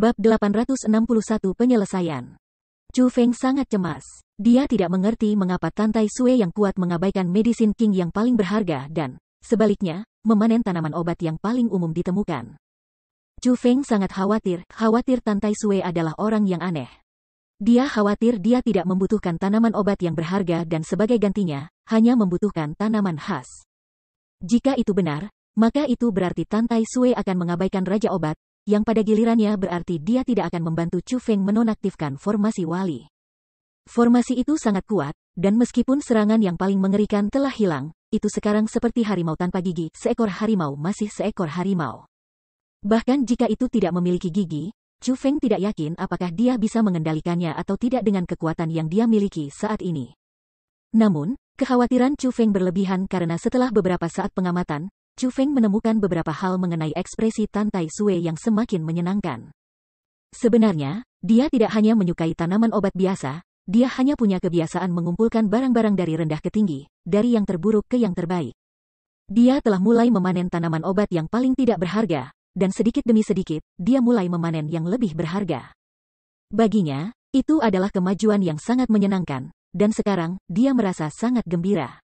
Bab 861 Penyelesaian. Chu Feng sangat cemas. Dia tidak mengerti mengapa Tantai Sue yang kuat mengabaikan Medicine King yang paling berharga dan, sebaliknya, memanen tanaman obat yang paling umum ditemukan. Chu Feng sangat khawatir Tantai Sue adalah orang yang aneh. Dia khawatir dia tidak membutuhkan tanaman obat yang berharga dan sebagai gantinya, hanya membutuhkan tanaman khas. Jika itu benar, maka itu berarti Tantai Sue akan mengabaikan Raja Obat, yang pada gilirannya berarti dia tidak akan membantu Chu Feng menonaktifkan formasi wali. Formasi itu sangat kuat, dan meskipun serangan yang paling mengerikan telah hilang, itu sekarang seperti harimau tanpa gigi, seekor harimau masih seekor harimau. Bahkan jika itu tidak memiliki gigi, Chu Feng tidak yakin apakah dia bisa mengendalikannya atau tidak dengan kekuatan yang dia miliki saat ini. Namun, kekhawatiran Chu Feng berlebihan karena setelah beberapa saat pengamatan, Chu Feng menemukan beberapa hal mengenai ekspresi Tantai Sue yang semakin menyenangkan. Sebenarnya, dia tidak hanya menyukai tanaman obat biasa, dia hanya punya kebiasaan mengumpulkan barang-barang dari rendah ke tinggi, dari yang terburuk ke yang terbaik. Dia telah mulai memanen tanaman obat yang paling tidak berharga, dan sedikit demi sedikit, dia mulai memanen yang lebih berharga. Baginya, itu adalah kemajuan yang sangat menyenangkan, dan sekarang, dia merasa sangat gembira.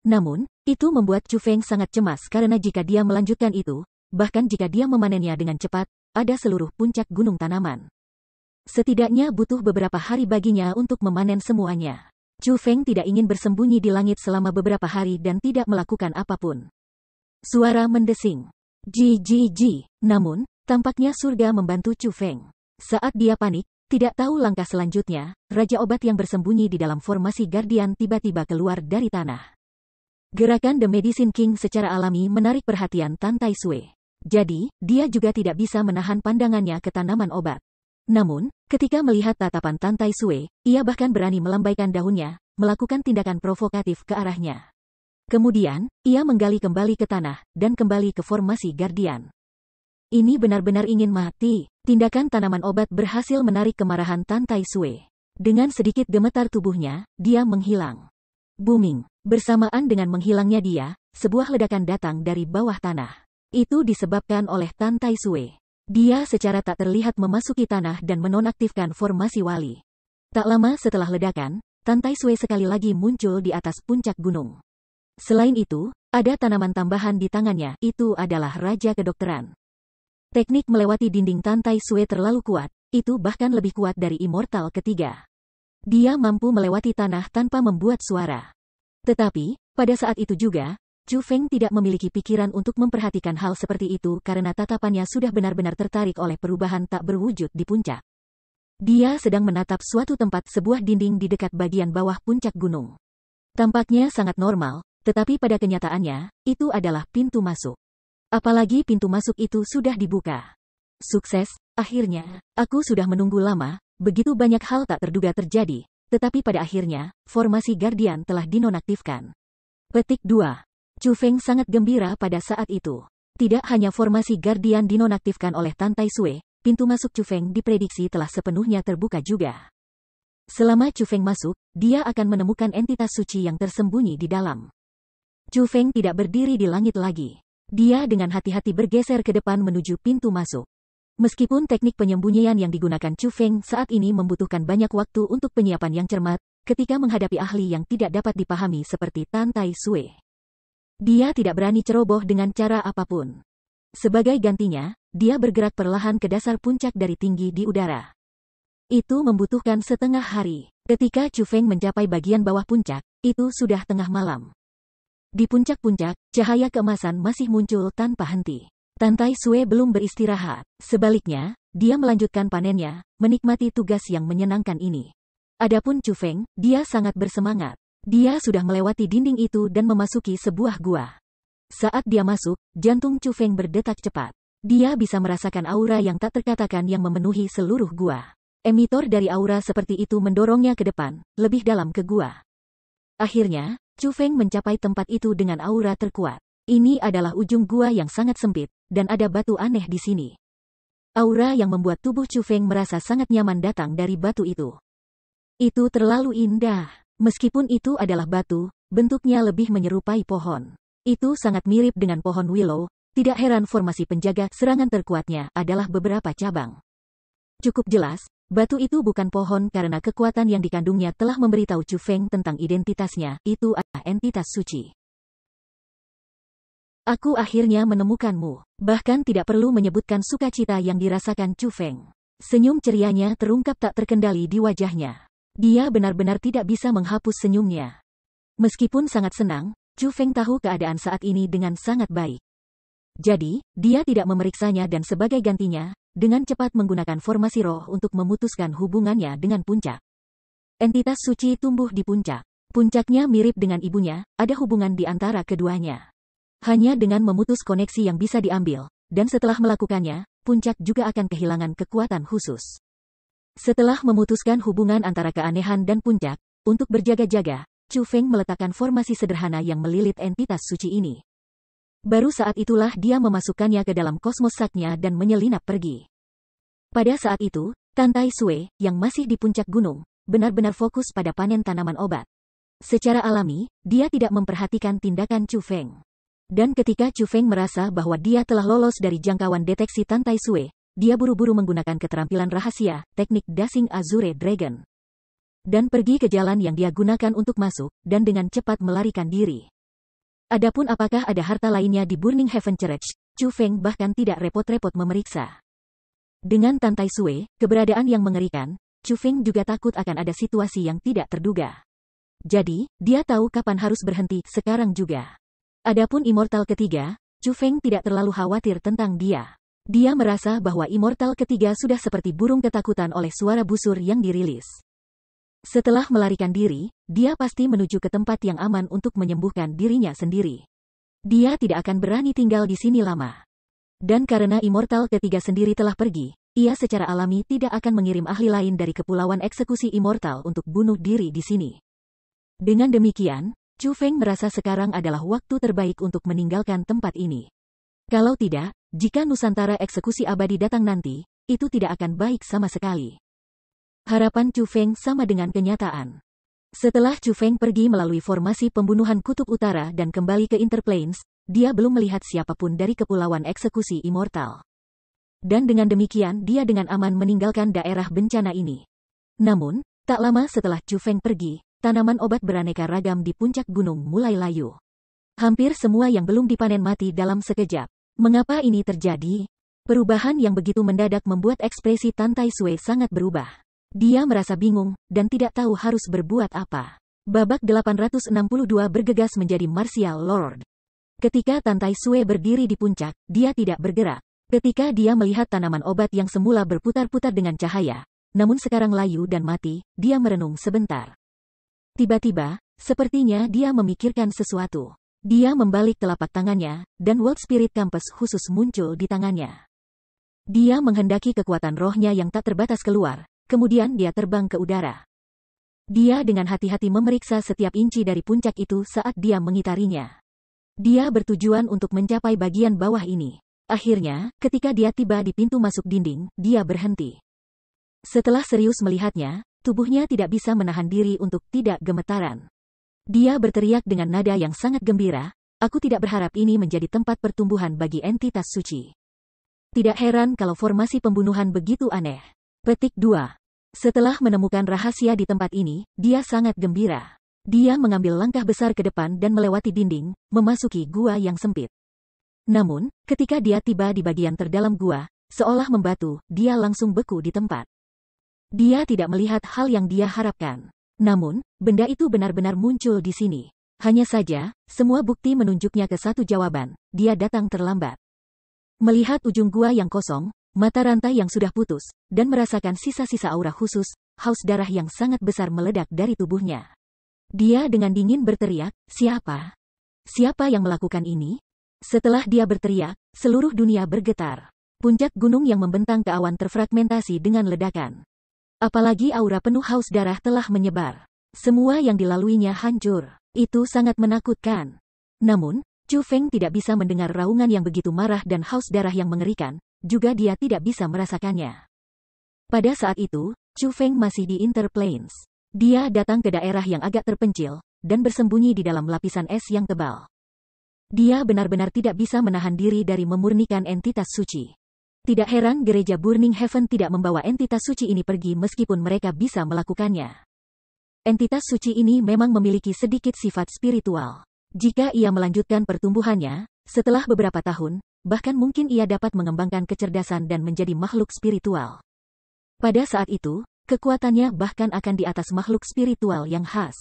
Namun, itu membuat Chu Feng sangat cemas karena jika dia melanjutkan itu, bahkan jika dia memanennya dengan cepat, ada seluruh puncak gunung tanaman. Setidaknya butuh beberapa hari baginya untuk memanen semuanya. Chu Feng tidak ingin bersembunyi di langit selama beberapa hari dan tidak melakukan apapun. Suara mendesing. Ji. Namun, tampaknya surga membantu Chu Feng. Saat dia panik, tidak tahu langkah selanjutnya, Raja Obat yang bersembunyi di dalam formasi Guardian tiba-tiba keluar dari tanah. Gerakan The Medicine King secara alami menarik perhatian Tantai Sue. Jadi, dia juga tidak bisa menahan pandangannya ke tanaman obat. Namun, ketika melihat tatapan Tantai Sue, ia bahkan berani melambaikan daunnya, melakukan tindakan provokatif ke arahnya. Kemudian, ia menggali kembali ke tanah, dan kembali ke formasi Guardian. Ini benar-benar ingin mati. Tindakan tanaman obat berhasil menarik kemarahan Tantai Sue. Dengan sedikit gemetar tubuhnya, dia menghilang. Booming. Bersamaan dengan menghilangnya dia, sebuah ledakan datang dari bawah tanah. Itu disebabkan oleh Tantai Sue. Dia secara tak terlihat memasuki tanah dan menonaktifkan formasi wali. Tak lama setelah ledakan, Tantai Sue sekali lagi muncul di atas puncak gunung. Selain itu, ada tanaman tambahan di tangannya, itu adalah Raja Kedokteran. Teknik melewati dinding Tantai Sue terlalu kuat, itu bahkan lebih kuat dari Immortal ketiga. Dia mampu melewati tanah tanpa membuat suara. Tetapi, pada saat itu juga, Chu Feng tidak memiliki pikiran untuk memperhatikan hal seperti itu karena tatapannya sudah benar-benar tertarik oleh perubahan tak berwujud di puncak. Dia sedang menatap suatu tempat, sebuah dinding di dekat bagian bawah puncak gunung. Tampaknya sangat normal, tetapi pada kenyataannya, itu adalah pintu masuk. Apalagi pintu masuk itu sudah dibuka. Sukses, akhirnya, aku sudah menunggu lama, begitu banyak hal tak terduga terjadi. Tetapi pada akhirnya, formasi Guardian telah dinonaktifkan. Petik 2. Chu Feng sangat gembira pada saat itu. Tidak hanya formasi Guardian dinonaktifkan oleh Tantai Sue, pintu masuk Chu Feng diprediksi telah sepenuhnya terbuka juga. Selama Chu Feng masuk, dia akan menemukan entitas suci yang tersembunyi di dalam. Chu Feng tidak berdiri di langit lagi. Dia dengan hati-hati bergeser ke depan menuju pintu masuk. Meskipun teknik penyembunyian yang digunakan Chu Feng saat ini membutuhkan banyak waktu untuk penyiapan yang cermat, ketika menghadapi ahli yang tidak dapat dipahami seperti Tantai Sue. Dia tidak berani ceroboh dengan cara apapun. Sebagai gantinya, dia bergerak perlahan ke dasar puncak dari tinggi di udara. Itu membutuhkan setengah hari. Ketika Chu Feng mencapai bagian bawah puncak, itu sudah tengah malam. Di puncak-puncak, cahaya keemasan masih muncul tanpa henti. Tantai Sue belum beristirahat. Sebaliknya, dia melanjutkan panennya, menikmati tugas yang menyenangkan ini. Adapun Chu Feng, dia sangat bersemangat. Dia sudah melewati dinding itu dan memasuki sebuah gua. Saat dia masuk, jantung Chu Feng berdetak cepat. Dia bisa merasakan aura yang tak terkatakan yang memenuhi seluruh gua. Emitor dari aura seperti itu mendorongnya ke depan, lebih dalam ke gua. Akhirnya, Chu Feng mencapai tempat itu dengan aura terkuat. Ini adalah ujung gua yang sangat sempit, dan ada batu aneh di sini. Aura yang membuat tubuh Chu Feng merasa sangat nyaman datang dari batu itu. Itu terlalu indah. Meskipun itu adalah batu, bentuknya lebih menyerupai pohon. Itu sangat mirip dengan pohon willow, tidak heran formasi penjaga serangan terkuatnya adalah beberapa cabang. Cukup jelas, batu itu bukan pohon karena kekuatan yang dikandungnya telah memberitahu Chu Feng tentang identitasnya, itu adalah entitas suci. Aku akhirnya menemukanmu. Bahkan tidak perlu menyebutkan sukacita yang dirasakan Chu Feng. Senyum cerianya terungkap tak terkendali di wajahnya. Dia benar-benar tidak bisa menghapus senyumnya. Meskipun sangat senang, Chu Feng tahu keadaan saat ini dengan sangat baik. Jadi, dia tidak memeriksanya dan sebagai gantinya, dengan cepat menggunakan formasi roh untuk memutuskan hubungannya dengan puncak. Entitas suci tumbuh di puncak. Puncaknya mirip dengan ibunya, ada hubungan di antara keduanya. Hanya dengan memutus koneksi yang bisa diambil, dan setelah melakukannya, puncak juga akan kehilangan kekuatan khusus. Setelah memutuskan hubungan antara keanehan dan puncak, untuk berjaga-jaga, Chu Feng meletakkan formasi sederhana yang melilit entitas suci ini. Baru saat itulah dia memasukkannya ke dalam kosmos saknya dan menyelinap pergi. Pada saat itu, Tan Tai Sui, yang masih di puncak gunung, benar-benar fokus pada panen tanaman obat. Secara alami, dia tidak memperhatikan tindakan Chu Feng. Dan ketika Chu Feng merasa bahwa dia telah lolos dari jangkauan deteksi Tan Tai Sui, dia buru-buru menggunakan keterampilan rahasia, teknik Dashing Azure Dragon. Dan pergi ke jalan yang dia gunakan untuk masuk, dan dengan cepat melarikan diri. Adapun apakah ada harta lainnya di Burning Heaven Church, Chu Feng bahkan tidak repot-repot memeriksa. Dengan Tan Tai Sui, keberadaan yang mengerikan, Chu Feng juga takut akan ada situasi yang tidak terduga. Jadi, dia tahu kapan harus berhenti, sekarang juga. Adapun Immortal ketiga, Chu Feng tidak terlalu khawatir tentang dia. Dia merasa bahwa Immortal ketiga sudah seperti burung ketakutan oleh suara busur yang dirilis. Setelah melarikan diri, dia pasti menuju ke tempat yang aman untuk menyembuhkan dirinya sendiri. Dia tidak akan berani tinggal di sini lama. Dan karena Immortal ketiga sendiri telah pergi, ia secara alami tidak akan mengirim ahli lain dari Kepulauan Eksekusi Immortal untuk bunuh diri di sini. Dengan demikian, Chu Feng merasa sekarang adalah waktu terbaik untuk meninggalkan tempat ini. Kalau tidak, jika Nusantara Eksekusi Abadi datang nanti, itu tidak akan baik sama sekali. Harapan Chu Feng sama dengan kenyataan. Setelah Chu Feng pergi melalui formasi pembunuhan Kutub Utara dan kembali ke Interplanes, dia belum melihat siapapun dari Kepulauan Eksekusi Immortal. Dan dengan demikian dia dengan aman meninggalkan daerah bencana ini. Namun, tak lama setelah Chu Feng pergi, tanaman obat beraneka ragam di puncak gunung mulai layu. Hampir semua yang belum dipanen mati dalam sekejap. Mengapa ini terjadi? Perubahan yang begitu mendadak membuat ekspresi Tan Tai Sui sangat berubah. Dia merasa bingung, dan tidak tahu harus berbuat apa. Babak 862 bergegas menjadi Martial Lord. Ketika Tan Tai Sui berdiri di puncak, dia tidak bergerak. Ketika dia melihat tanaman obat yang semula berputar-putar dengan cahaya, namun sekarang layu dan mati, dia merenung sebentar. Tiba-tiba, sepertinya dia memikirkan sesuatu. Dia membalik telapak tangannya, dan World Spirit Compass khusus muncul di tangannya. Dia menghendaki kekuatan rohnya yang tak terbatas keluar. Kemudian dia terbang ke udara. Dia dengan hati-hati memeriksa setiap inci dari puncak itu saat dia mengitarinya. Dia bertujuan untuk mencapai bagian bawah ini. Akhirnya, ketika dia tiba di pintu masuk dinding, dia berhenti. Setelah serius melihatnya, tubuhnya tidak bisa menahan diri untuk tidak gemetaran. Dia berteriak dengan nada yang sangat gembira, "Aku tidak berharap ini menjadi tempat pertumbuhan bagi entitas suci." Tidak heran kalau formasi pembunuhan begitu aneh. Petik 2. Setelah menemukan rahasia di tempat ini, dia sangat gembira. Dia mengambil langkah besar ke depan dan melewati dinding, memasuki gua yang sempit. Namun, ketika dia tiba di bagian terdalam gua, seolah membatu, dia langsung beku di tempat. Dia tidak melihat hal yang dia harapkan. Namun, benda itu benar-benar muncul di sini. Hanya saja, semua bukti menunjuknya ke satu jawaban, dia datang terlambat. Melihat ujung gua yang kosong, mata rantai yang sudah putus, dan merasakan sisa-sisa aura khusus, haus darah yang sangat besar meledak dari tubuhnya. Dia dengan dingin berteriak, "Siapa? Siapa yang melakukan ini?" Setelah dia berteriak, seluruh dunia bergetar. Puncak gunung yang membentang ke awan terfragmentasi dengan ledakan. Apalagi aura penuh haus darah telah menyebar. Semua yang dilaluinya hancur. Itu sangat menakutkan. Namun, Chu Feng tidak bisa mendengar raungan yang begitu marah dan haus darah yang mengerikan. Juga dia tidak bisa merasakannya. Pada saat itu, Chu Feng masih di Interplanes. Dia datang ke daerah yang agak terpencil, dan bersembunyi di dalam lapisan es yang tebal. Dia benar-benar tidak bisa menahan diri dari memurnikan entitas suci. Tidak heran gereja Burning Heaven tidak membawa entitas suci ini pergi meskipun mereka bisa melakukannya. Entitas suci ini memang memiliki sedikit sifat spiritual. Jika ia melanjutkan pertumbuhannya, setelah beberapa tahun, bahkan mungkin ia dapat mengembangkan kecerdasan dan menjadi makhluk spiritual. Pada saat itu, kekuatannya bahkan akan di atas makhluk spiritual yang khas.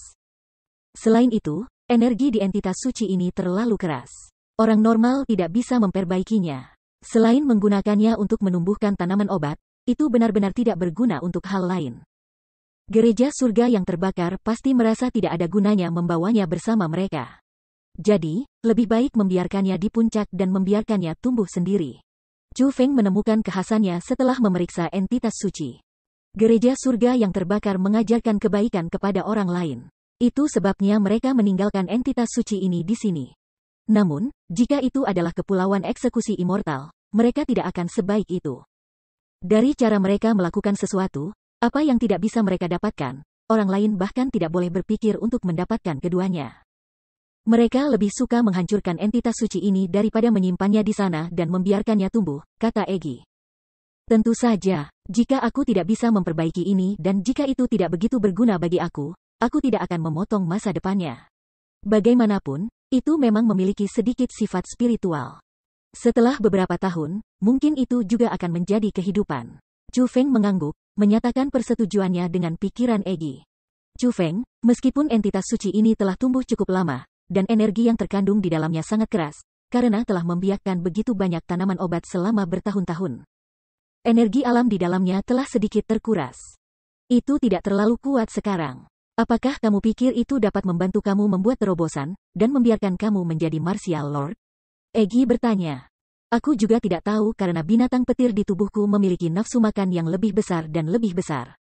Selain itu, energi di entitas suci ini terlalu keras. Orang normal tidak bisa memperbaikinya. Selain menggunakannya untuk menumbuhkan tanaman obat, itu benar-benar tidak berguna untuk hal lain. Gereja surga yang terbakar pasti merasa tidak ada gunanya membawanya bersama mereka. Jadi, lebih baik membiarkannya di puncak dan membiarkannya tumbuh sendiri. Chu Feng menemukan kekhasannya setelah memeriksa entitas suci. Gereja surga yang terbakar mengajarkan kebaikan kepada orang lain. Itu sebabnya mereka meninggalkan entitas suci ini di sini. Namun, jika itu adalah kepulauan eksekusi immortal, mereka tidak akan sebaik itu. Dari cara mereka melakukan sesuatu, apa yang tidak bisa mereka dapatkan, orang lain bahkan tidak boleh berpikir untuk mendapatkan keduanya. Mereka lebih suka menghancurkan entitas suci ini daripada menyimpannya di sana dan membiarkannya tumbuh, kata Egi. Tentu saja, jika aku tidak bisa memperbaiki ini dan jika itu tidak begitu berguna bagi aku tidak akan memotong masa depannya. Bagaimanapun, itu memang memiliki sedikit sifat spiritual. Setelah beberapa tahun, mungkin itu juga akan menjadi kehidupan. Chu Feng mengangguk, menyatakan persetujuannya dengan pikiran Egi. Chu Feng, meskipun entitas suci ini telah tumbuh cukup lama, dan energi yang terkandung di dalamnya sangat keras, karena telah membiakkan begitu banyak tanaman obat selama bertahun-tahun. Energi alam di dalamnya telah sedikit terkuras. Itu tidak terlalu kuat sekarang. Apakah kamu pikir itu dapat membantu kamu membuat terobosan, dan membiarkan kamu menjadi Martial Lord? Egi bertanya. Aku juga tidak tahu karena binatang petir di tubuhku memiliki nafsu makan yang lebih besar dan lebih besar.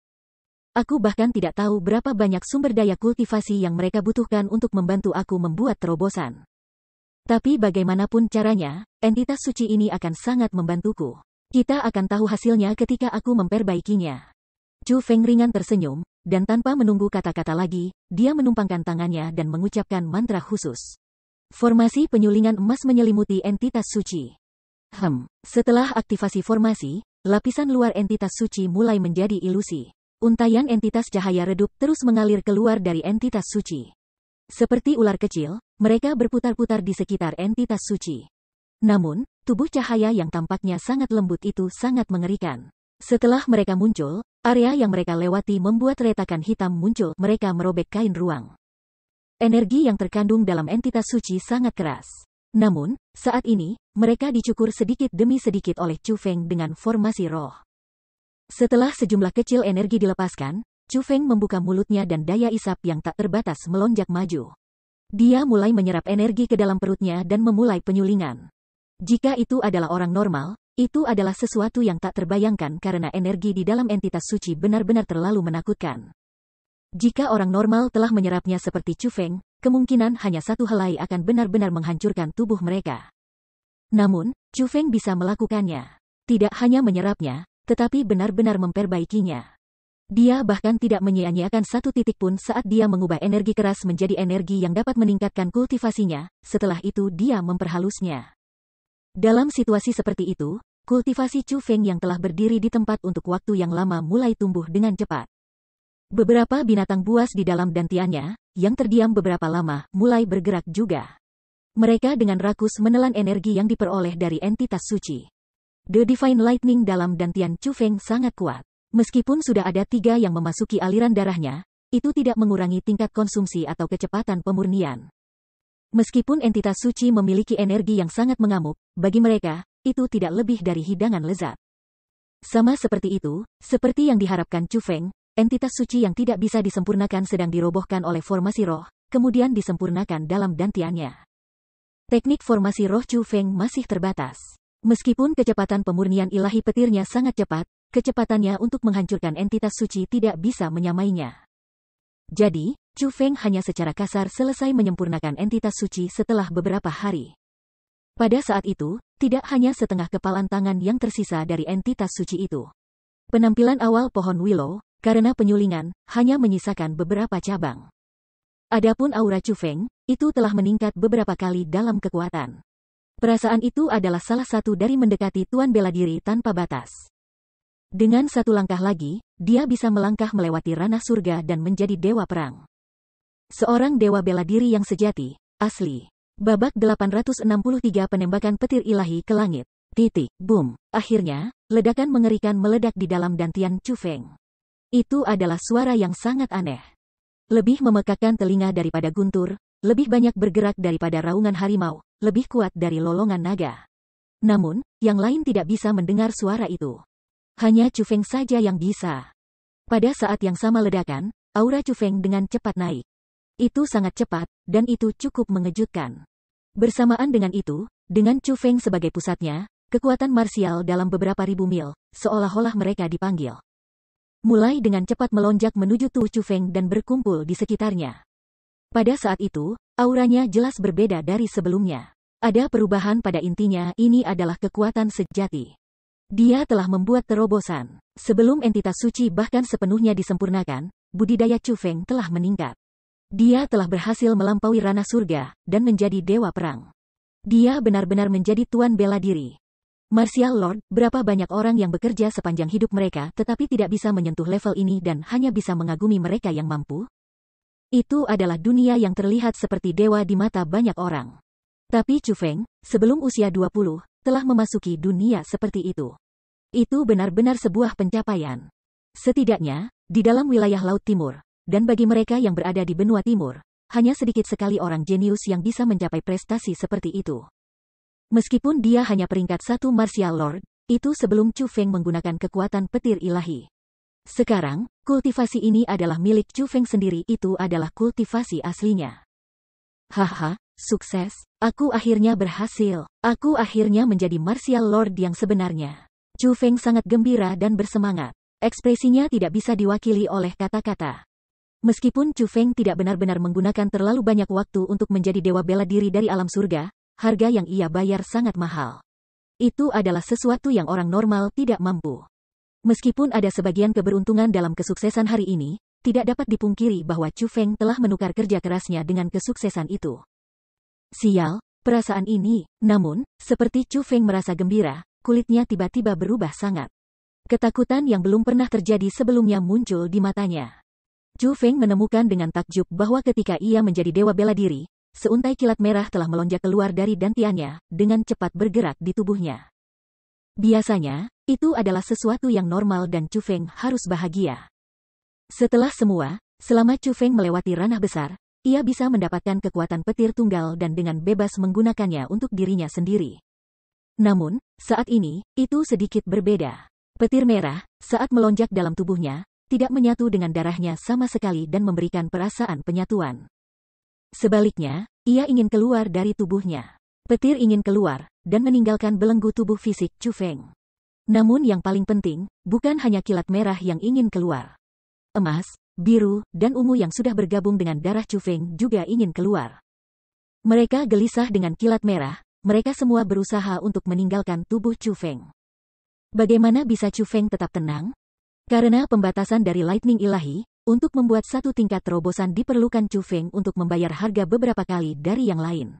Aku bahkan tidak tahu berapa banyak sumber daya kultivasi yang mereka butuhkan untuk membantu aku membuat terobosan. Tapi bagaimanapun caranya, entitas suci ini akan sangat membantuku. Kita akan tahu hasilnya ketika aku memperbaikinya. Chu Feng ringan tersenyum, dan tanpa menunggu kata-kata lagi, dia menumpangkan tangannya dan mengucapkan mantra khusus. Formasi penyulingan emas menyelimuti entitas suci. Setelah aktivasi formasi, lapisan luar entitas suci mulai menjadi ilusi. Untaian entitas cahaya redup terus mengalir keluar dari entitas suci. Seperti ular kecil, mereka berputar-putar di sekitar entitas suci. Namun, tubuh cahaya yang tampaknya sangat lembut itu sangat mengerikan. Setelah mereka muncul, area yang mereka lewati membuat retakan hitam muncul. Mereka merobek kain ruang. Energi yang terkandung dalam entitas suci sangat keras. Namun, saat ini, mereka dicukur sedikit demi sedikit oleh Chu Feng dengan formasi roh. Setelah sejumlah kecil energi dilepaskan, Chu Feng membuka mulutnya dan daya isap yang tak terbatas melonjak maju. Dia mulai menyerap energi ke dalam perutnya dan memulai penyulingan. Jika itu adalah orang normal, itu adalah sesuatu yang tak terbayangkan karena energi di dalam entitas suci benar-benar terlalu menakutkan. Jika orang normal telah menyerapnya seperti Chu Feng, kemungkinan hanya satu helai akan benar-benar menghancurkan tubuh mereka. Namun, Chu Feng bisa melakukannya. Tidak hanya menyerapnya, tetapi benar-benar memperbaikinya. Dia bahkan tidak menyia-nyiakan satu titik pun saat dia mengubah energi keras menjadi energi yang dapat meningkatkan kultivasinya, setelah itu dia memperhalusnya. Dalam situasi seperti itu, kultivasi Chu Feng yang telah berdiri di tempat untuk waktu yang lama mulai tumbuh dengan cepat. Beberapa binatang buas di dalam dantiannya, yang terdiam beberapa lama, mulai bergerak juga. Mereka dengan rakus menelan energi yang diperoleh dari entitas suci. The Divine Lightning dalam dantian Chu Feng sangat kuat. Meskipun sudah ada 3 yang memasuki aliran darahnya, itu tidak mengurangi tingkat konsumsi atau kecepatan pemurnian. Meskipun entitas suci memiliki energi yang sangat mengamuk, bagi mereka, itu tidak lebih dari hidangan lezat. Sama seperti itu, seperti yang diharapkan Chu Feng, entitas suci yang tidak bisa disempurnakan sedang dirobohkan oleh formasi roh, kemudian disempurnakan dalam dantiannya. Teknik formasi roh Chu Feng masih terbatas. Meskipun kecepatan pemurnian ilahi petirnya sangat cepat, kecepatannya untuk menghancurkan entitas suci tidak bisa menyamainya. Jadi, Chu Feng hanya secara kasar selesai menyempurnakan entitas suci setelah beberapa hari. Pada saat itu, tidak hanya setengah kepalan tangan yang tersisa dari entitas suci itu. Penampilan awal pohon willow, karena penyulingan, hanya menyisakan beberapa cabang. Adapun aura Chu Feng, itu telah meningkat beberapa kali dalam kekuatan. Perasaan itu adalah salah satu dari mendekati Tuan bela diri tanpa batas. Dengan satu langkah lagi, dia bisa melangkah melewati ranah surga dan menjadi dewa perang. Seorang dewa bela diri yang sejati, asli. Babak 863 penembakan petir ilahi ke langit. Boom. Akhirnya, ledakan mengerikan meledak di dalam dantian Chu Feng. Itu adalah suara yang sangat aneh. Lebih memekakkan telinga daripada guntur, lebih banyak bergerak daripada raungan harimau, lebih kuat dari lolongan naga. Namun, yang lain tidak bisa mendengar suara itu. Hanya Chu Feng saja yang bisa. Pada saat yang sama ledakan, aura Chu Feng dengan cepat naik. Itu sangat cepat, dan itu cukup mengejutkan. Bersamaan dengan itu, dengan Chu Feng sebagai pusatnya, kekuatan marsial dalam beberapa ribu mil, seolah-olah mereka dipanggil. Mulai dengan cepat melonjak menuju tubuh Chu Feng dan berkumpul di sekitarnya. Pada saat itu, auranya jelas berbeda dari sebelumnya. Ada perubahan pada intinya, ini adalah kekuatan sejati. Dia telah membuat terobosan. Sebelum entitas suci bahkan sepenuhnya disempurnakan, budidaya Chu Feng telah meningkat. Dia telah berhasil melampaui ranah surga, dan menjadi dewa perang. Dia benar-benar menjadi tuan bela diri. Martial Lord, berapa banyak orang yang bekerja sepanjang hidup mereka tetapi tidak bisa menyentuh level ini dan hanya bisa mengagumi mereka yang mampu? Itu adalah dunia yang terlihat seperti dewa di mata banyak orang. Tapi Chu Feng, sebelum usia 20, telah memasuki dunia seperti itu. Itu benar-benar sebuah pencapaian. Setidaknya, di dalam wilayah Laut Timur, dan bagi mereka yang berada di benua timur, hanya sedikit sekali orang jenius yang bisa mencapai prestasi seperti itu. Meskipun dia hanya peringkat 1 Martial Lord, itu sebelum Chu Feng menggunakan kekuatan petir ilahi. Sekarang, kultivasi ini adalah milik Chu Feng sendiri, itu adalah kultivasi aslinya. Haha, sukses, aku akhirnya berhasil. Aku akhirnya menjadi Martial Lord yang sebenarnya. Chu Feng sangat gembira dan bersemangat. Ekspresinya tidak bisa diwakili oleh kata-kata. Meskipun Chu Feng tidak benar-benar menggunakan terlalu banyak waktu untuk menjadi dewa bela diri dari alam surga, harga yang ia bayar sangat mahal. Itu adalah sesuatu yang orang normal tidak mampu. Meskipun ada sebagian keberuntungan dalam kesuksesan hari ini, tidak dapat dipungkiri bahwa Chu Feng telah menukar kerja kerasnya dengan kesuksesan itu. Sial, perasaan ini. Namun, seperti Chu Feng merasa gembira, kulitnya tiba-tiba berubah sangat. Ketakutan yang belum pernah terjadi sebelumnya muncul di matanya. Chu Feng menemukan dengan takjub bahwa ketika ia menjadi dewa bela diri, seuntai kilat merah telah melonjak keluar dari dantiannya, dengan cepat bergerak di tubuhnya. Biasanya, itu adalah sesuatu yang normal dan Chu Feng harus bahagia. Setelah semua, selama Chu Feng melewati ranah besar, ia bisa mendapatkan kekuatan petir tunggal dan dengan bebas menggunakannya untuk dirinya sendiri. Namun, saat ini, itu sedikit berbeda. Petir merah, saat melonjak dalam tubuhnya, tidak menyatu dengan darahnya sama sekali dan memberikan perasaan penyatuan. Sebaliknya, ia ingin keluar dari tubuhnya. Petir ingin keluar, dan meninggalkan belenggu tubuh fisik Chu Feng. Namun yang paling penting, bukan hanya kilat merah yang ingin keluar. Emas, biru, dan ungu yang sudah bergabung dengan darah Chu Feng juga ingin keluar. Mereka gelisah dengan kilat merah, mereka semua berusaha untuk meninggalkan tubuh Chu Feng. Bagaimana bisa Chu Feng tetap tenang? Karena pembatasan dari Lightning Ilahi, untuk membuat satu tingkat terobosan diperlukan Chu Feng untuk membayar harga beberapa kali dari yang lain.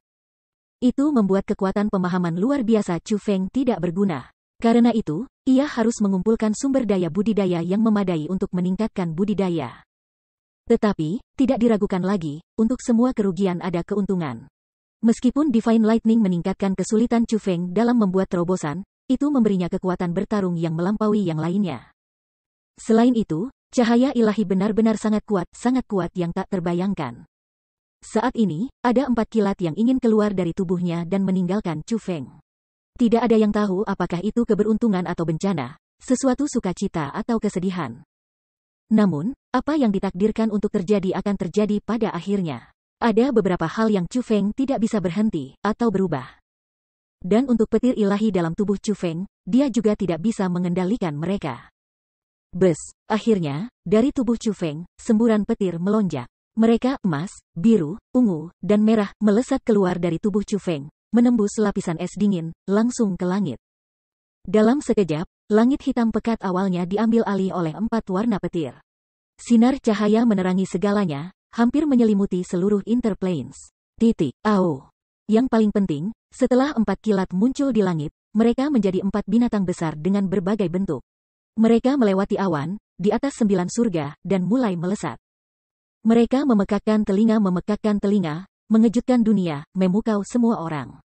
Itu membuat kekuatan pemahaman luar biasa Chu Feng tidak berguna. Karena itu, ia harus mengumpulkan sumber daya budidaya yang memadai untuk meningkatkan budidaya. Tetapi, tidak diragukan lagi, untuk semua kerugian ada keuntungan. Meskipun Divine Lightning meningkatkan kesulitan Chu Feng dalam membuat terobosan, itu memberinya kekuatan bertarung yang melampaui yang lainnya. Selain itu, cahaya ilahi benar-benar sangat kuat yang tak terbayangkan. Saat ini, ada 4 kilat yang ingin keluar dari tubuhnya dan meninggalkan Chu Feng. Tidak ada yang tahu apakah itu keberuntungan atau bencana, sesuatu sukacita atau kesedihan. Namun, apa yang ditakdirkan untuk terjadi akan terjadi pada akhirnya. Ada beberapa hal yang Chu Feng tidak bisa berhenti atau berubah. Dan untuk petir ilahi dalam tubuh Chu Feng, dia juga tidak bisa mengendalikan mereka. Bes, akhirnya, dari tubuh Chu Feng, semburan petir melonjak. Mereka, emas, biru, ungu, dan merah, melesat keluar dari tubuh Chu Feng, menembus lapisan es dingin, langsung ke langit. Dalam sekejap, langit hitam pekat awalnya diambil alih oleh 4 warna petir. Sinar cahaya menerangi segalanya, hampir menyelimuti seluruh interplanes. Yang paling penting, Setelah 4 kilat muncul di langit, mereka menjadi 4 binatang besar dengan berbagai bentuk. Mereka melewati awan, di atas 9 surga, dan mulai melesat. Mereka memekakkan telinga, mengejutkan dunia, memukau semua orang.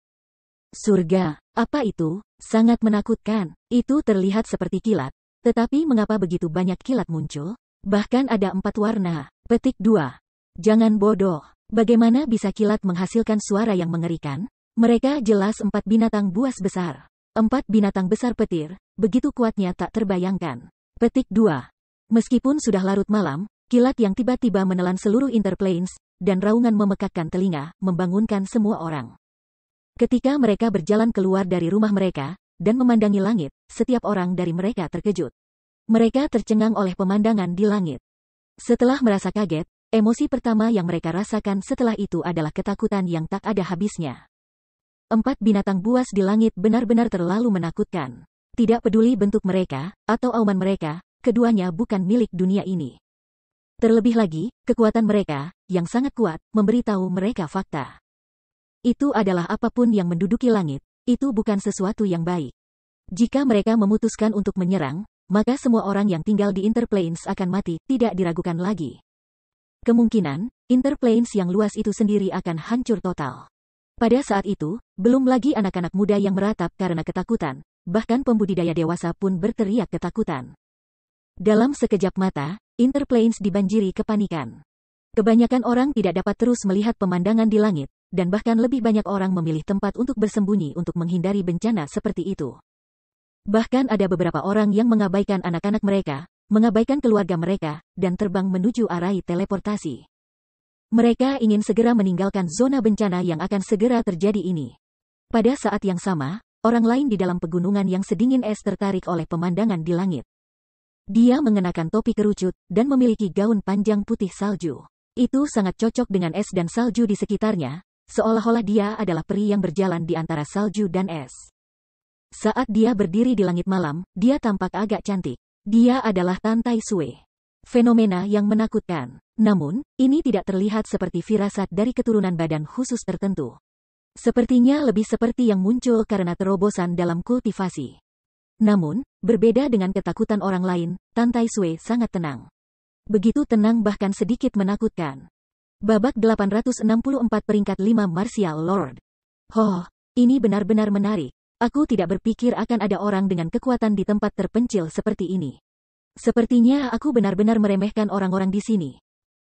Surga, apa itu? Sangat menakutkan. Itu terlihat seperti kilat. Tetapi mengapa begitu banyak kilat muncul? Bahkan ada 4 warna. Petik 2. Jangan bodoh. Bagaimana bisa kilat menghasilkan suara yang mengerikan? Mereka jelas 4 binatang buas besar. 4 binatang besar petir, begitu kuatnya tak terbayangkan. Petik 2. Meskipun sudah larut malam, kilat yang tiba-tiba menelan seluruh Interplanes, dan raungan memekakkan telinga, membangunkan semua orang. Ketika mereka berjalan keluar dari rumah mereka, dan memandangi langit, setiap orang dari mereka terkejut. Mereka tercengang oleh pemandangan di langit. Setelah merasa kaget, emosi pertama yang mereka rasakan setelah itu adalah ketakutan yang tak ada habisnya. 4 binatang buas di langit benar-benar terlalu menakutkan. Tidak peduli bentuk mereka, atau auman mereka, keduanya bukan milik dunia ini. Terlebih lagi, kekuatan mereka, yang sangat kuat, memberitahu mereka fakta. Itu adalah apapun yang menduduki langit, itu bukan sesuatu yang baik. Jika mereka memutuskan untuk menyerang, maka semua orang yang tinggal di Interplanes akan mati, tidak diragukan lagi. Kemungkinan, Interplanes yang luas itu sendiri akan hancur total. Pada saat itu, belum lagi anak-anak muda yang meratap karena ketakutan, bahkan pembudidaya dewasa pun berteriak ketakutan. Dalam sekejap mata, Interplanes dibanjiri kepanikan. Kebanyakan orang tidak dapat terus melihat pemandangan di langit, dan bahkan lebih banyak orang memilih tempat untuk bersembunyi untuk menghindari bencana seperti itu. Bahkan ada beberapa orang yang mengabaikan anak-anak mereka, mengabaikan keluarga mereka, dan terbang menuju arai teleportasi. Mereka ingin segera meninggalkan zona bencana yang akan segera terjadi ini. Pada saat yang sama, orang lain di dalam pegunungan yang sedingin es tertarik oleh pemandangan di langit. Dia mengenakan topi kerucut, dan memiliki gaun panjang putih salju. Itu sangat cocok dengan es dan salju di sekitarnya, seolah-olah dia adalah peri yang berjalan di antara salju dan es. Saat dia berdiri di langit malam, dia tampak agak cantik. Dia adalah Tantai Sue. Fenomena yang menakutkan. Namun, ini tidak terlihat seperti firasat dari keturunan badan khusus tertentu. Sepertinya lebih seperti yang muncul karena terobosan dalam kultivasi. Namun, berbeda dengan ketakutan orang lain, Tantai Sue sangat tenang. Begitu tenang bahkan sedikit menakutkan. Babak 864 peringkat 5 Martial Lord. Ini benar-benar menarik. Aku tidak berpikir akan ada orang dengan kekuatan di tempat terpencil seperti ini. Sepertinya aku benar-benar meremehkan orang-orang di sini.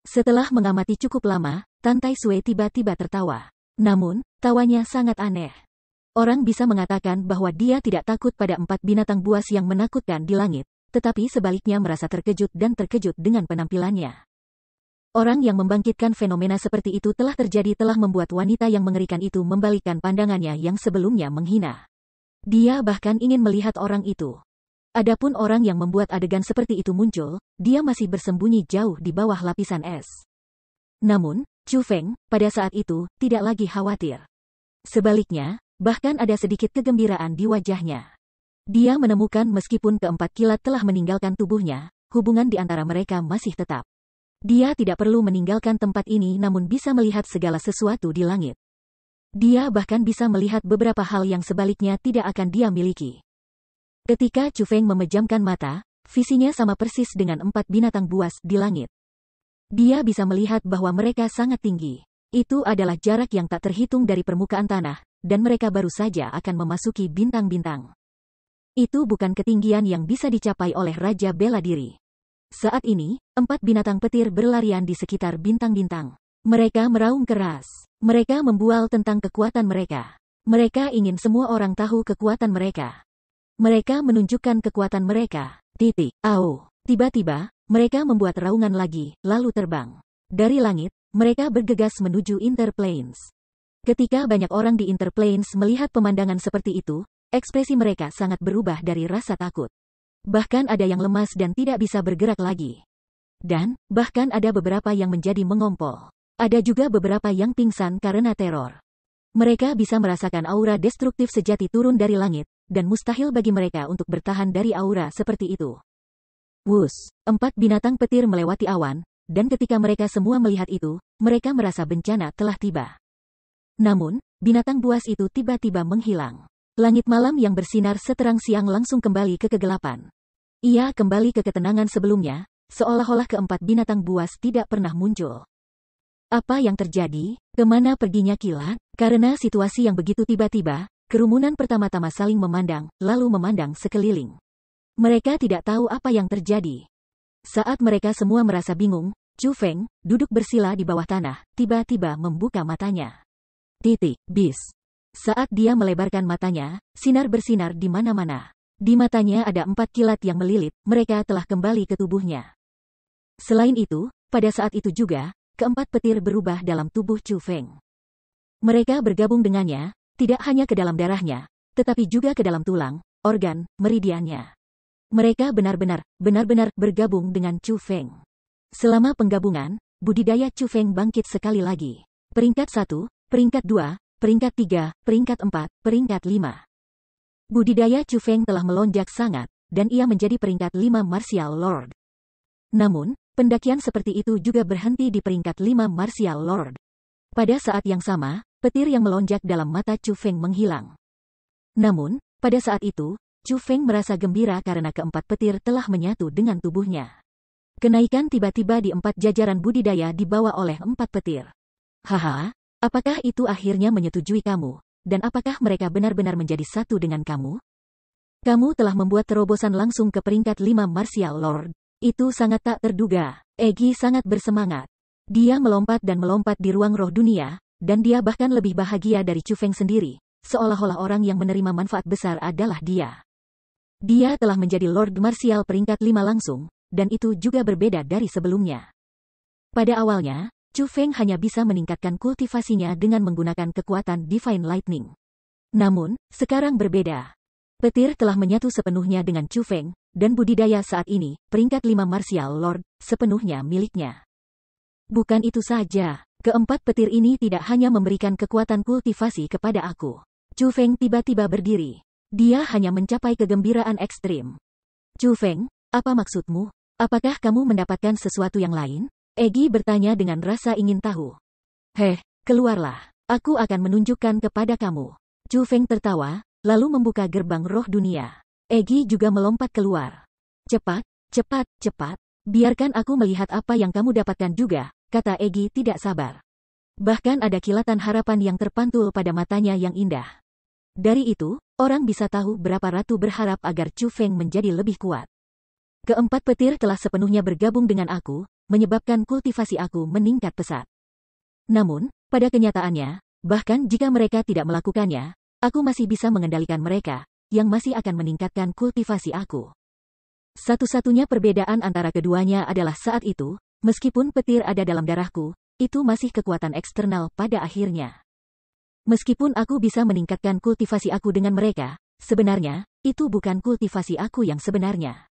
Setelah mengamati cukup lama, Tantai Sue tiba-tiba tertawa. Namun, tawanya sangat aneh. Orang bisa mengatakan bahwa dia tidak takut pada 4 binatang buas yang menakutkan di langit, tetapi sebaliknya merasa terkejut dan terkejut dengan penampilannya. Orang yang membangkitkan fenomena seperti itu telah membuat wanita yang mengerikan itu membalikkan pandangannya yang sebelumnya menghina. Dia bahkan ingin melihat orang itu. Adapun orang yang membuat adegan seperti itu muncul, dia masih bersembunyi jauh di bawah lapisan es. Namun, Chu Feng, pada saat itu, tidak lagi khawatir. Sebaliknya, bahkan ada sedikit kegembiraan di wajahnya. Dia menemukan meskipun keempat kilat telah meninggalkan tubuhnya, hubungan di antara mereka masih tetap. Dia tidak perlu meninggalkan tempat ini namun bisa melihat segala sesuatu di langit. Dia bahkan bisa melihat beberapa hal yang sebaliknya tidak akan dia miliki. Ketika Chu Feng memejamkan mata, visinya sama persis dengan 4 binatang buas di langit. Dia bisa melihat bahwa mereka sangat tinggi. Itu adalah jarak yang tak terhitung dari permukaan tanah, dan mereka baru saja akan memasuki bintang-bintang. Itu bukan ketinggian yang bisa dicapai oleh Raja Bela Diri. Saat ini, 4 binatang petir berlarian di sekitar bintang-bintang. Mereka meraung keras. Mereka membual tentang kekuatan mereka. Mereka ingin semua orang tahu kekuatan mereka. Mereka menunjukkan kekuatan mereka. Tiba-tiba, mereka membuat raungan lagi, lalu terbang. Dari langit, mereka bergegas menuju Interplanes. Ketika banyak orang di Interplanes melihat pemandangan seperti itu, ekspresi mereka sangat berubah dari rasa takut. Bahkan ada yang lemas dan tidak bisa bergerak lagi. Dan, bahkan ada beberapa yang menjadi mengompol. Ada juga beberapa yang pingsan karena teror. Mereka bisa merasakan aura destruktif sejati turun dari langit, dan mustahil bagi mereka untuk bertahan dari aura seperti itu. Wus, 4 binatang petir melewati awan, dan ketika mereka semua melihat itu, mereka merasa bencana telah tiba. Namun, binatang buas itu tiba-tiba menghilang. Langit malam yang bersinar seterang siang langsung kembali ke kegelapan. Ia kembali ke ketenangan sebelumnya, seolah-olah keempat binatang buas tidak pernah muncul. Apa yang terjadi? Kemana perginya kilat? Karena situasi yang begitu tiba-tiba, kerumunan pertama-tama saling memandang, lalu memandang sekeliling. Mereka tidak tahu apa yang terjadi. Saat mereka semua merasa bingung, Chu Feng, duduk bersila di bawah tanah, tiba-tiba membuka matanya. Bis. Saat dia melebarkan matanya, sinar bersinar di mana-mana. Di matanya ada 4 kilat yang melilit, mereka telah kembali ke tubuhnya. Selain itu, pada saat itu juga, keempat petir berubah dalam tubuh Chu Feng. Mereka bergabung dengannya, tidak hanya ke dalam darahnya, tetapi juga ke dalam tulang, organ, meridiannya. Mereka benar-benar bergabung dengan Chu Feng. Selama penggabungan, budidaya Chu Feng bangkit sekali lagi. Peringkat 1, peringkat 2, peringkat 3, peringkat 4, peringkat 5. Budidaya Chu Feng telah melonjak sangat, dan ia menjadi peringkat 5 Martial Lord. Namun, pendakian seperti itu juga berhenti di peringkat 5 Martial Lord. Pada saat yang sama, petir yang melonjak dalam mata Chu Feng menghilang. Namun, pada saat itu, Chu Feng merasa gembira karena keempat petir telah menyatu dengan tubuhnya. Kenaikan tiba-tiba di 4 jajaran budidaya dibawa oleh 4 petir. Haha, apakah itu akhirnya menyetujui kamu? Dan apakah mereka benar-benar menjadi satu dengan kamu? Kamu telah membuat terobosan langsung ke peringkat 5 Martial Lord. Itu sangat tak terduga. Egi sangat bersemangat. Dia melompat di ruang roh dunia, dan dia bahkan lebih bahagia dari Chu Feng sendiri, seolah-olah orang yang menerima manfaat besar adalah dia. Dia telah menjadi Lord Martial peringkat 5 langsung, dan itu juga berbeda dari sebelumnya. Pada awalnya, Chu Feng hanya bisa meningkatkan kultivasinya dengan menggunakan kekuatan Divine Lightning. Namun, sekarang berbeda. Petir telah menyatu sepenuhnya dengan Chu Feng, dan budidaya saat ini, peringkat 5 Martial Lord, sepenuhnya miliknya. Bukan itu saja, keempat petir ini tidak hanya memberikan kekuatan kultivasi kepada aku. Chu Feng tiba-tiba berdiri. Dia hanya mencapai kegembiraan ekstrim. Chu Feng, apa maksudmu? Apakah kamu mendapatkan sesuatu yang lain? Egi bertanya dengan rasa ingin tahu. Keluarlah. Aku akan menunjukkan kepada kamu. Chu Feng tertawa, lalu membuka gerbang roh dunia. Egi juga melompat keluar. Cepat. Biarkan aku melihat apa yang kamu dapatkan juga, kata Egi tidak sabar. Bahkan ada kilatan harapan yang terpantul pada matanya yang indah. Dari itu, orang bisa tahu berapa ratu berharap agar Chu Feng menjadi lebih kuat. Keempat petir telah sepenuhnya bergabung dengan aku, menyebabkan kultivasi aku meningkat pesat. Namun, pada kenyataannya, bahkan jika mereka tidak melakukannya, aku masih bisa mengendalikan mereka, yang masih akan meningkatkan kultivasi aku. Satu-satunya perbedaan antara keduanya adalah saat itu, meskipun petir ada dalam darahku, itu masih kekuatan eksternal pada akhirnya. Meskipun aku bisa meningkatkan kultivasi aku dengan mereka, sebenarnya, itu bukan kultivasi aku yang sebenarnya.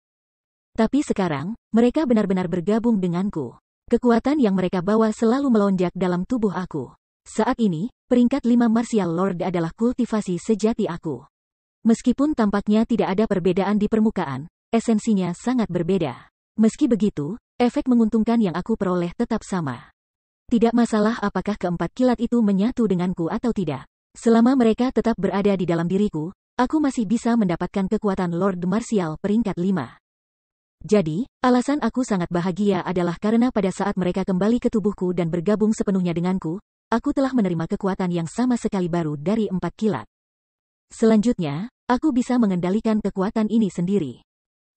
Tapi sekarang, mereka benar-benar bergabung denganku. Kekuatan yang mereka bawa selalu melonjak dalam tubuh aku. Saat ini, peringkat 5 Martial Lord adalah kultivasi sejati aku. Meskipun tampaknya tidak ada perbedaan di permukaan, esensinya sangat berbeda. Meski begitu, efek menguntungkan yang aku peroleh tetap sama. Tidak masalah apakah keempat kilat itu menyatu denganku atau tidak. Selama mereka tetap berada di dalam diriku, aku masih bisa mendapatkan kekuatan Lord Martial peringkat 5. Jadi, alasan aku sangat bahagia adalah karena pada saat mereka kembali ke tubuhku dan bergabung sepenuhnya denganku, aku telah menerima kekuatan yang sama sekali baru dari 4 kilat. Selanjutnya, aku bisa mengendalikan kekuatan ini sendiri.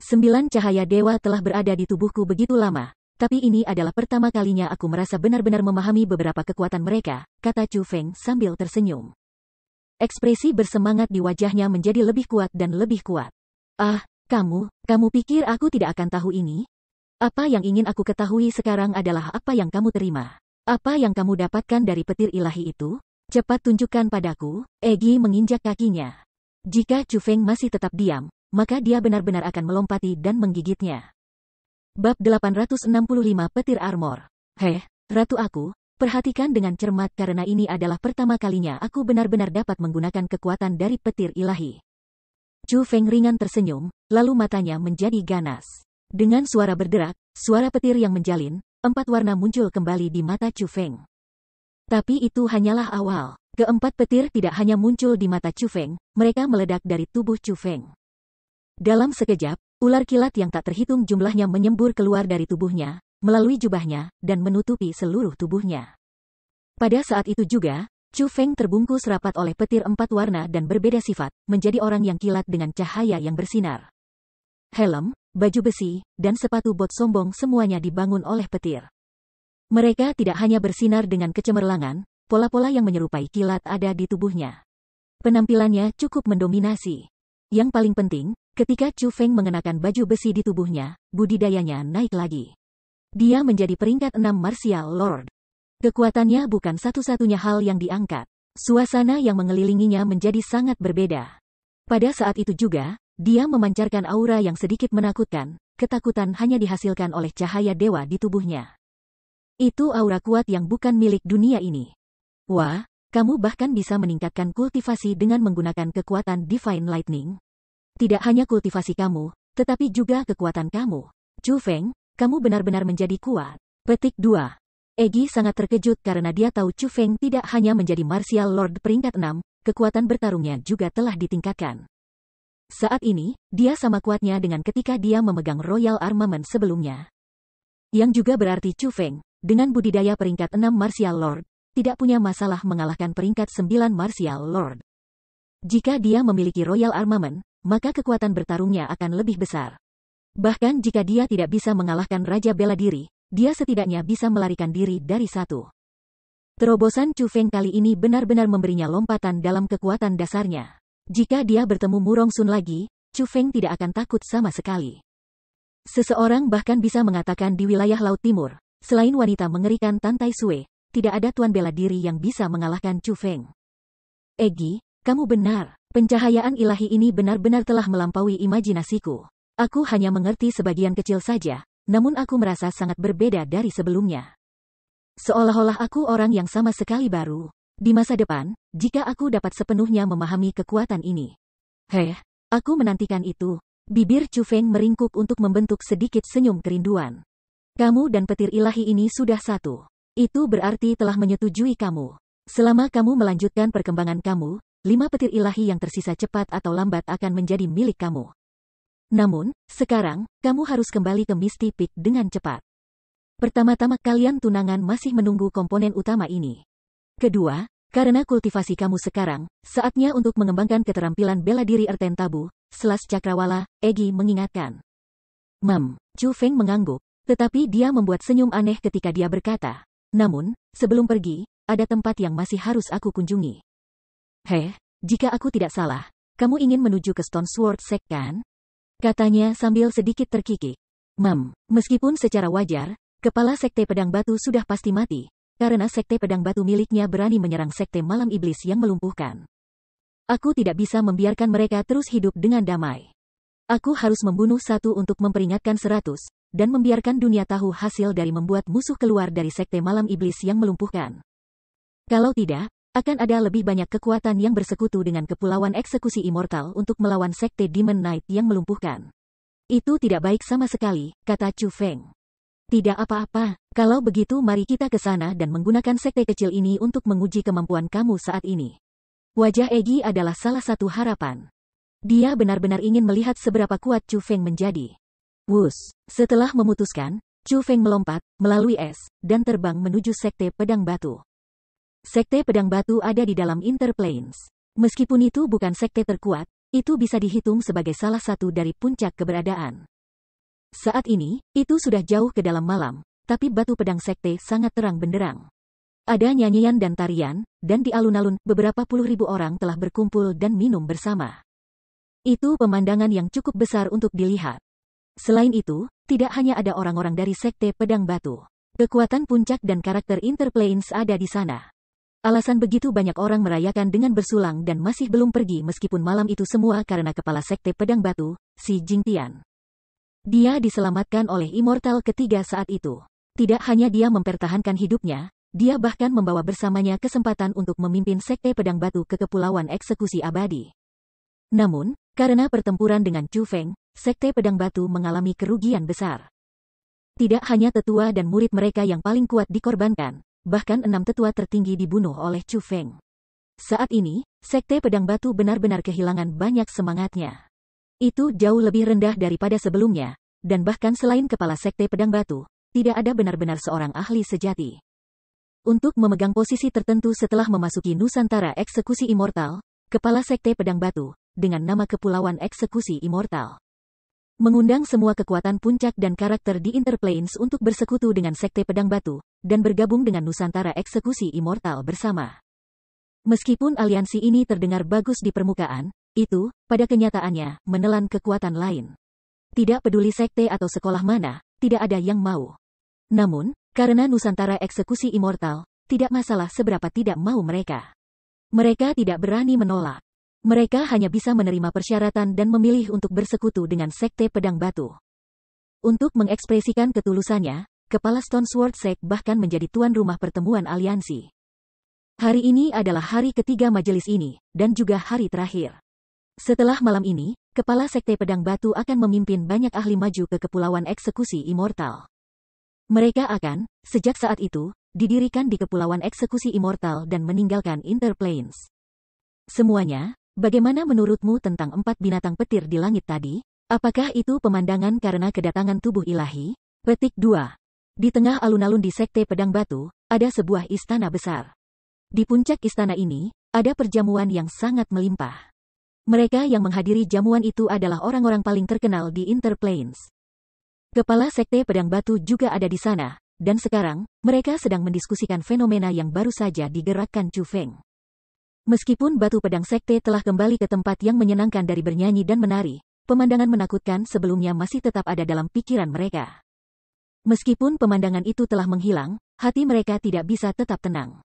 9 cahaya dewa telah berada di tubuhku begitu lama, tapi ini adalah pertama kalinya aku merasa benar-benar memahami beberapa kekuatan mereka, kata Chu Feng sambil tersenyum. Ekspresi bersemangat di wajahnya menjadi lebih kuat dan lebih kuat. Kamu pikir aku tidak akan tahu ini? Apa yang ingin aku ketahui sekarang adalah apa yang kamu terima. Apa yang kamu dapatkan dari petir ilahi itu? Cepat tunjukkan padaku. Egi menginjak kakinya. Jika Chu Feng masih tetap diam, maka dia benar-benar akan melompati dan menggigitnya. Bab 865 Petir Armor. Ratu aku, perhatikan dengan cermat karena ini adalah pertama kalinya aku benar-benar dapat menggunakan kekuatan dari petir ilahi. Chu Feng ringan tersenyum, lalu matanya menjadi ganas. Dengan suara berderak, suara petir yang menjalin, 4 warna muncul kembali di mata Chu Feng. Tapi itu hanyalah awal. Keempat petir tidak hanya muncul di mata Chu Feng, mereka meledak dari tubuh Chu Feng. Dalam sekejap, ular kilat yang tak terhitung jumlahnya menyembur keluar dari tubuhnya, melalui jubahnya, dan menutupi seluruh tubuhnya. Pada saat itu juga, Chu Feng terbungkus rapat oleh petir 4 warna dan berbeda sifat, menjadi orang yang kilat dengan cahaya yang bersinar. Helm, baju besi, dan sepatu bot sombong semuanya dibangun oleh petir. Mereka tidak hanya bersinar dengan kecemerlangan, pola-pola yang menyerupai kilat ada di tubuhnya. Penampilannya cukup mendominasi. Yang paling penting, ketika Chu Feng mengenakan baju besi di tubuhnya, budidayanya naik lagi. Dia menjadi peringkat 6 Martial Lord. Kekuatannya bukan satu-satunya hal yang diangkat. Suasana yang mengelilinginya menjadi sangat berbeda. Pada saat itu juga, dia memancarkan aura yang sedikit menakutkan, ketakutan hanya dihasilkan oleh cahaya dewa di tubuhnya. Itu aura kuat yang bukan milik dunia ini. Wah, kamu bahkan bisa meningkatkan kultivasi dengan menggunakan kekuatan Divine Lightning. Tidak hanya kultivasi kamu, tetapi juga kekuatan kamu. Chu Feng, kamu benar-benar menjadi kuat. Petik 2. Egi sangat terkejut karena dia tahu Chu Feng tidak hanya menjadi Martial Lord peringkat 6, kekuatan bertarungnya juga telah ditingkatkan. Saat ini, dia sama kuatnya dengan ketika dia memegang Royal Armament sebelumnya. Yang juga berarti Chu Feng, dengan budidaya peringkat 6 Martial Lord, tidak punya masalah mengalahkan peringkat 9 Martial Lord. Jika dia memiliki Royal Armament, maka kekuatan bertarungnya akan lebih besar. Bahkan jika dia tidak bisa mengalahkan Raja Bela Diri, dia setidaknya bisa melarikan diri dari satu. Terobosan Chu Feng kali ini benar-benar memberinya lompatan dalam kekuatan dasarnya. Jika dia bertemu Murong Sun lagi, Chu Feng tidak akan takut sama sekali. Seseorang bahkan bisa mengatakan di wilayah Laut Timur, selain wanita mengerikan Tantai Sue, tidak ada tuan bela diri yang bisa mengalahkan Chu Feng. Egi, kamu benar. Pencahayaan ilahi ini benar-benar telah melampaui imajinasiku. Aku hanya mengerti sebagian kecil saja, namun aku merasa sangat berbeda dari sebelumnya. Seolah-olah aku orang yang sama sekali baru. Di masa depan, jika aku dapat sepenuhnya memahami kekuatan ini. Aku menantikan itu. Bibir Chu Feng meringkuk untuk membentuk sedikit senyum kerinduan. Kamu dan petir ilahi ini sudah satu. Itu berarti telah menyetujui kamu. Selama kamu melanjutkan perkembangan kamu, 5 petir ilahi yang tersisa cepat atau lambat akan menjadi milik kamu. Namun, sekarang, kamu harus kembali ke Misty Peak dengan cepat. Pertama-tama kalian tunangan masih menunggu komponen utama ini. Kedua, karena kultivasi kamu sekarang, saatnya untuk mengembangkan keterampilan bela diri Erten Tabu, /Cakrawala, Egi mengingatkan. Chu Feng mengangguk, tetapi dia membuat senyum aneh ketika dia berkata, namun, sebelum pergi, ada tempat yang masih harus aku kunjungi. Jika aku tidak salah, kamu ingin menuju ke Stone Sword Sect kan? Katanya sambil sedikit terkikik. Meskipun secara wajar, kepala Sekte Pedang Batu sudah pasti mati, karena Sekte Pedang Batu miliknya berani menyerang Sekte Malam Iblis yang melumpuhkan. Aku tidak bisa membiarkan mereka terus hidup dengan damai. Aku harus membunuh satu untuk memperingatkan 100, dan membiarkan dunia tahu hasil dari membuat musuh keluar dari Sekte Malam Iblis yang melumpuhkan. Kalau tidak, akan ada lebih banyak kekuatan yang bersekutu dengan Kepulauan Eksekusi Immortal untuk melawan Sekte Demon Knight yang melumpuhkan. Itu tidak baik sama sekali, kata Chu Feng. Tidak apa-apa, kalau begitu mari kita ke sana dan menggunakan sekte kecil ini untuk menguji kemampuan kamu saat ini. Wajah Egi adalah salah satu harapan. Dia benar-benar ingin melihat seberapa kuat Chu Feng menjadi. Setelah memutuskan, Chu Feng melompat, melalui es, dan terbang menuju Sekte Pedang Batu. Sekte Pedang Batu ada di dalam Interplanes. Meskipun itu bukan sekte terkuat, itu bisa dihitung sebagai salah satu dari puncak keberadaan. Saat ini, itu sudah jauh ke dalam malam, tapi batu pedang sekte sangat terang benderang. Ada nyanyian dan tarian, dan di alun-alun, beberapa puluh ribu orang telah berkumpul dan minum bersama. Itu pemandangan yang cukup besar untuk dilihat. Selain itu, tidak hanya ada orang-orang dari Sekte Pedang Batu. Kekuatan puncak dan karakter Interplanes ada di sana. Alasan begitu banyak orang merayakan dengan bersulang dan masih belum pergi meskipun malam itu semua karena kepala Sekte Pedang Batu, si Jingtian. Dia diselamatkan oleh Immortal ketiga saat itu. Tidak hanya dia mempertahankan hidupnya, dia bahkan membawa bersamanya kesempatan untuk memimpin Sekte Pedang Batu ke Kepulauan Eksekusi Abadi. Namun, karena pertempuran dengan Chu Feng, Sekte Pedang Batu mengalami kerugian besar. Tidak hanya tetua dan murid mereka yang paling kuat dikorbankan, bahkan 6 tetua tertinggi dibunuh oleh Chu Feng. Saat ini, Sekte Pedang Batu benar-benar kehilangan banyak semangatnya. Itu jauh lebih rendah daripada sebelumnya, dan bahkan selain kepala Sekte Pedang Batu, tidak ada benar-benar seorang ahli sejati. Untuk memegang posisi tertentu setelah memasuki Nusantara Eksekusi Immortal, kepala Sekte Pedang Batu, dengan nama Kepulauan Eksekusi Immortal, mengundang semua kekuatan puncak dan karakter di Interplanes untuk bersekutu dengan Sekte Pedang Batu, dan bergabung dengan Nusantara Eksekusi Immortal bersama. Meskipun aliansi ini terdengar bagus di permukaan, itu, pada kenyataannya, menelan kekuatan lain. Tidak peduli sekte atau sekolah mana, tidak ada yang mau. Namun, karena Nusantara Eksekusi Immortal, tidak masalah seberapa tidak mau mereka. Mereka tidak berani menolak. Mereka hanya bisa menerima persyaratan dan memilih untuk bersekutu dengan Sekte Pedang Batu. Untuk mengekspresikan ketulusannya, Kepala Stone Sword Sect bahkan menjadi tuan rumah pertemuan aliansi. Hari ini adalah hari ketiga majelis ini, dan juga hari terakhir. Setelah malam ini, Kepala Sekte Pedang Batu akan memimpin banyak ahli maju ke Kepulauan Eksekusi Immortal. Mereka akan, sejak saat itu, didirikan di Kepulauan Eksekusi Immortal dan meninggalkan Interplanes. Semuanya, bagaimana menurutmu tentang 4 binatang petir di langit tadi? Apakah itu pemandangan karena kedatangan tubuh ilahi? Petik 2. Di tengah alun-alun di Sekte Pedang Batu, ada sebuah istana besar. Di puncak istana ini, ada perjamuan yang sangat melimpah. Mereka yang menghadiri jamuan itu adalah orang-orang paling terkenal di Interplanes. Kepala Sekte Pedang Batu juga ada di sana, dan sekarang, mereka sedang mendiskusikan fenomena yang baru saja digerakkan Chu Feng. Meskipun Batu Pedang Sekte telah kembali ke tempat yang menyenangkan dari bernyanyi dan menari, pemandangan menakutkan sebelumnya masih tetap ada dalam pikiran mereka. Meskipun pemandangan itu telah menghilang, hati mereka tidak bisa tetap tenang.